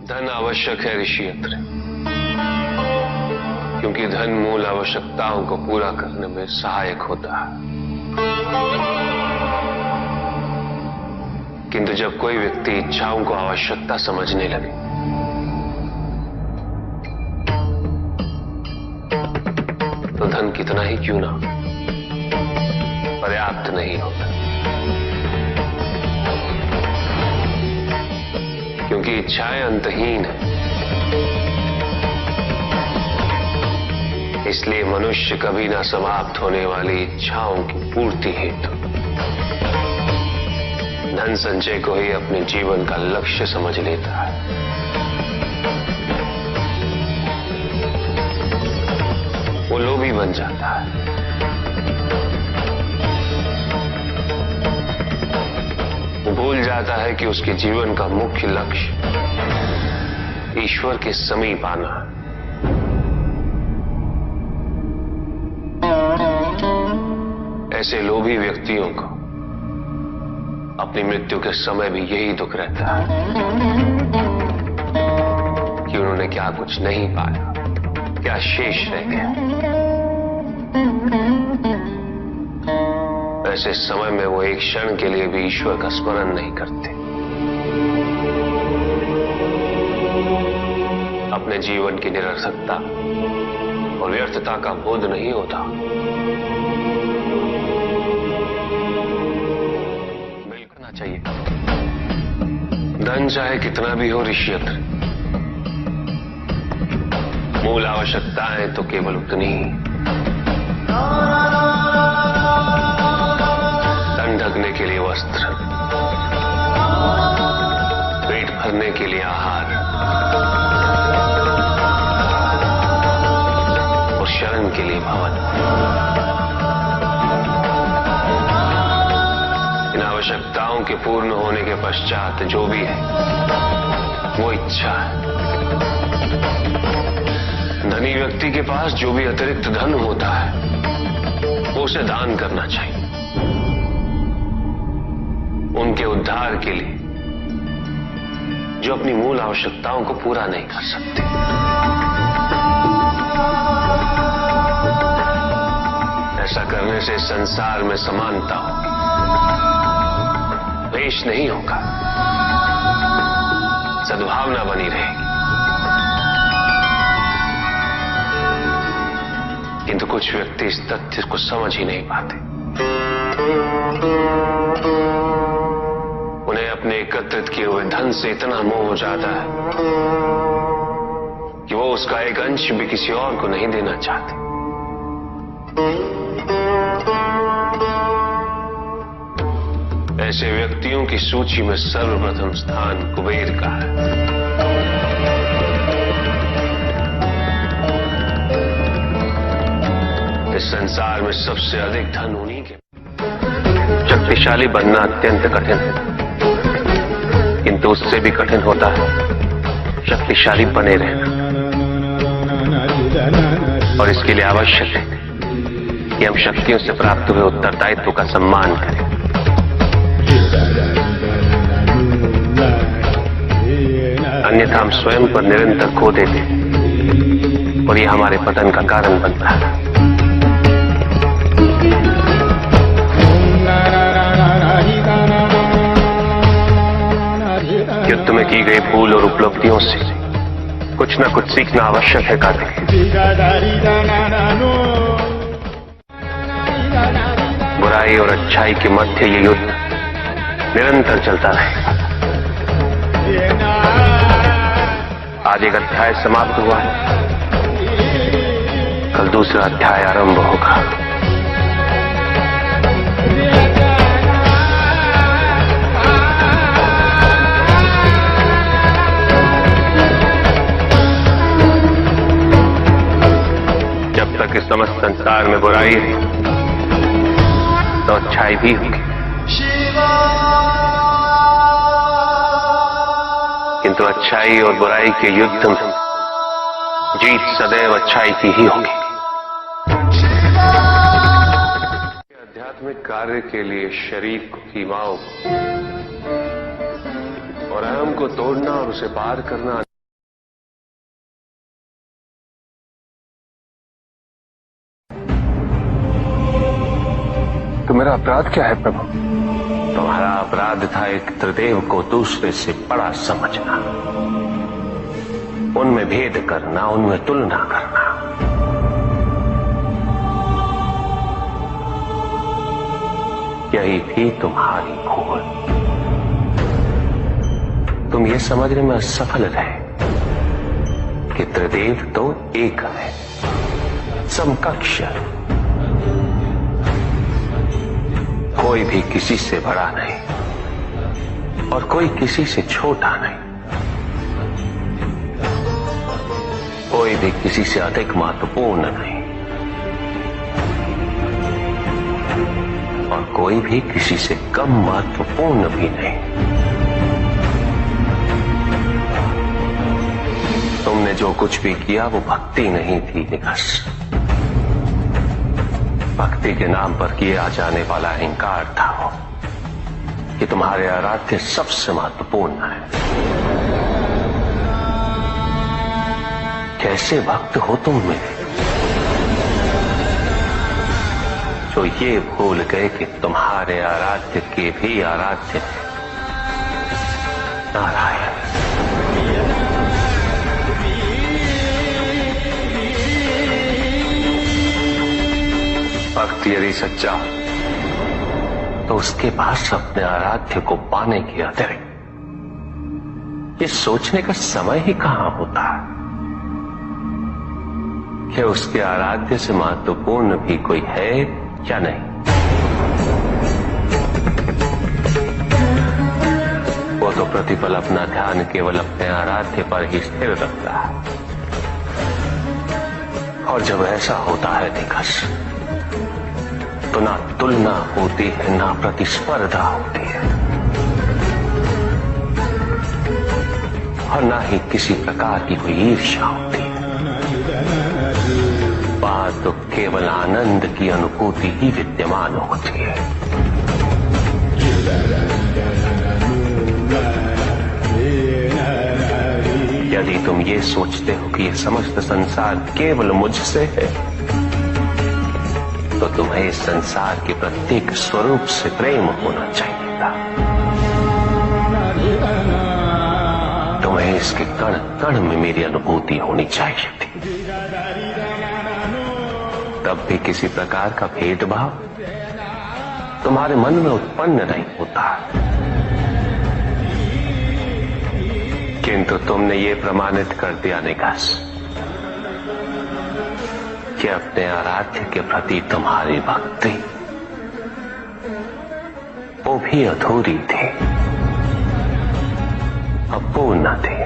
धन आवश्यक है ऋषि अत्रि, क्योंकि धन मूल आवश्यकताओं को पूरा करने में सहायक होता है। किंतु जब कोई व्यक्ति इच्छाओं को आवश्यकता समझने लगे तो धन कितना ही क्यों ना पर्याप्त नहीं होता, क्योंकि इच्छाएं अंतहीन है। इसलिए मनुष्य कभी ना समाप्त होने वाली इच्छाओं की पूर्ति हेतु धन संचय को ही अपने जीवन का लक्ष्य समझ लेता है। वो लोभी बन जाता है। वो भूल जाता है कि उसके जीवन का मुख्य लक्ष्य ईश्वर के समीप आना है। ऐसे लोभी व्यक्तियों को अपनी मृत्यु के समय भी यही दुख रहता है कि उन्होंने क्या कुछ नहीं पाया, क्या शेष रह गया। ऐसे समय में वो एक क्षण के लिए भी ईश्वर का स्मरण नहीं करते। अपने जीवन की निरर्थकता और व्यर्थता का बोध नहीं होता। मिलना चाहिए। धन चाहे कितना भी हो ऋषि अत्रि, मूल आवश्यकताएं तो केवल उतनी ही। तन ढकने के लिए वस्त्र, पेट भरने के लिए आहार और शरण के लिए भवन। इन आवश्यकताओं के पूर्ण होने के पश्चात जो भी है वो इच्छा है। धनी व्यक्ति के पास जो भी अतिरिक्त धन होता है वो उसे दान करना चाहिए, उनके उद्धार के लिए जो अपनी मूल आवश्यकताओं को पूरा नहीं कर सकते। ऐसा करने से संसार में समानता होगी, द्वेष नहीं होगा, सद्भावना बनी रहेगी। किंतु कुछ व्यक्ति इस तथ्य को समझ ही नहीं पाते। उन्हें अपने एकत्रित किए हुए धन से इतना मोह हो जाता है कि वो उसका एक अंश भी किसी और को नहीं देना चाहते। ऐसे व्यक्तियों की सूची में सर्वप्रथम स्थान कुबेर का है। इस संसार में सबसे अधिक धन उन्हीं के। शक्तिशाली बनना अत्यंत कठिन है, किंतु उससे भी कठिन होता है शक्तिशाली बने रहना। और इसके लिए आवश्यक है कि हम शक्तियों से प्राप्त हुए उत्तरदायित्व का सम्मान करें। अन्यथा हम स्वयं पर निरंतर खो देते और ये हमारे पतन का कारण बनता है। युद्ध में की गई भूल और उपलब्धियों से कुछ न कुछ सीखना आवश्यक है कार्तिक। बुराई और अच्छाई के मध्य ये युद्ध निरंतर चलता रहेगा। आज एक अध्याय समाप्त हुआ है, कल दूसरा अध्याय आरंभ होगा। जब तक इस समस्त संसार में बुराई है तो अच्छाई भी होगी, किंतु अच्छाई और बुराई के युद्ध में जीत सदैव अच्छाई की ही होगी। आध्यात्मिक कार्य के लिए शरीर को, सीमाओं को और अहम को तोड़ना और उसे पार करना तो मेरा अपराध क्या है प्रभु? तुम्हारा अपराध था एक त्रिदेव को दूसरे से बड़ा समझना, उनमें भेद करना, उनमें तुलना करना। यही थी तुम्हारी भूल। तुम ये समझने में असफल रहे कि त्रिदेव तो एक है, समकक्ष है, कोई भी किसी से बड़ा नहीं और कोई किसी से छोटा नहीं, कोई भी किसी से अधिक महत्वपूर्ण नहीं और कोई भी किसी से कम महत्वपूर्ण भी नहीं। तुमने जो कुछ भी किया वो भक्ति नहीं थी निकस, भक्ति के नाम पर किया जाने वाला अहंकार था वो कि तुम्हारे आराध्य सबसे महत्वपूर्ण है। कैसे भक्त हो तुम मेरे, जो ये भूल गए कि तुम्हारे आराध्य के भी आराध्य नारायण। भक्त यदि सच्चा तो उसके पास अपने आराध्य को पाने के अतिरिक्त ये सोचने का समय ही कहां होता है कि उसके आराध्य से महत्वपूर्ण भी कोई है या नहीं। वो तो प्रतिपल अपना ध्यान केवल अपने आराध्य पर ही स्थिर रखता है और जब ऐसा होता है निकस तो ना तुलना होती है, ना प्रतिस्पर्धा होती है और ना ही किसी प्रकार की कोई ईर्ष्या होती है। बात तो केवल आनंद की अनुभूति ही विद्यमान होती है। यदि तुम ये सोचते हो कि ये समस्त संसार केवल मुझसे है तो तुम्हें इस संसार के प्रत्येक स्वरूप से प्रेम होना चाहिए था। तुम्हें इसके कण कण में मेरी अनुभूति होनी चाहिए थी। तब भी किसी प्रकार का भेदभाव तुम्हारे मन में उत्पन्न नहीं होता, किंतु तुमने ये प्रमाणित कर दिया निकास कि अपने आराध्य के प्रति तुम्हारी भक्ति वो भी अधूरी थी, अपूर्ण थी।